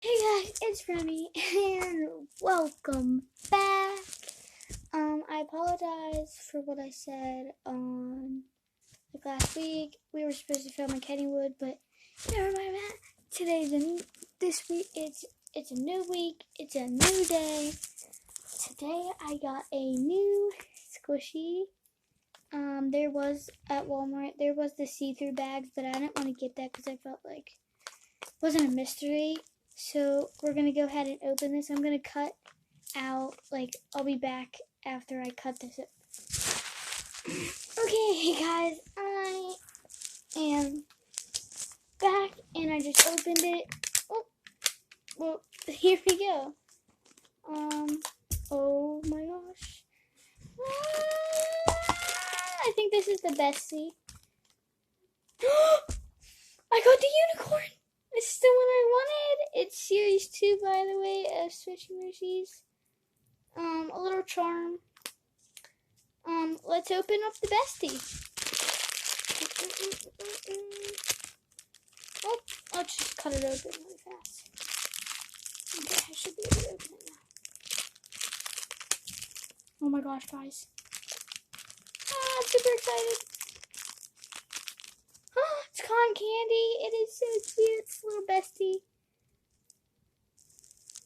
Hey guys, it's Remy and welcome back. I apologize for what I said on last week. We were supposed to film in Kennywood, but never mind that. This week it's a new week, it's a new day. Today I got a new squishy. There was at Walmart, there was the see-through bags, but I didn't want to get that because I felt like it wasn't a mystery. So we're going to go ahead and open this. I'm going to cut out, I'll be back after I cut this up. Okay, guys, I am back, and I just opened it. Oh, well, here we go. Oh my gosh. I think this is the bestie. I got the unicorn! This is the one I wanted. It's series 2, by the way, of Swishy Mushies. A little charm. Let's open up the bestie. Oh, I'll just cut it open really fast. Okay, I should be able to open it now. Oh my gosh, guys. I'm super excited. It's cotton candy. It is so cute. It's a little bestie.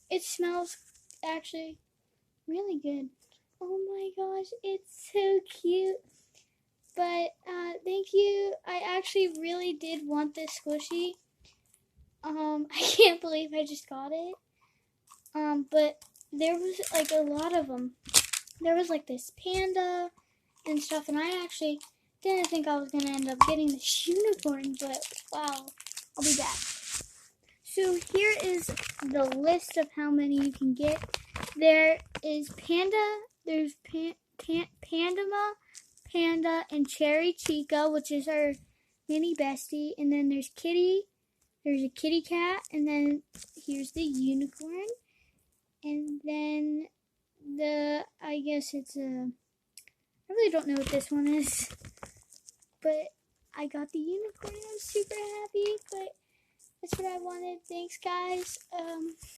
It smells actually really good. Oh my gosh, it's so cute. But thank you. I actually really did want this squishy. I can't believe I just got it. But there was like a lot of them. There was like this panda and stuff, and I actually didn't think I was gonna end up getting this unicorn, but wow, I'll be back. So here is the list of how many you can get. There is Panda, there's Pandama, Panda, and Cherry Chica, which is our mini bestie. And then there's Kitty, there's a kitty cat, and then here's the unicorn. And then I guess it's I really don't know what this one is. But I got the unicorn and I'm super happy, but that's what I wanted. Thanks, guys.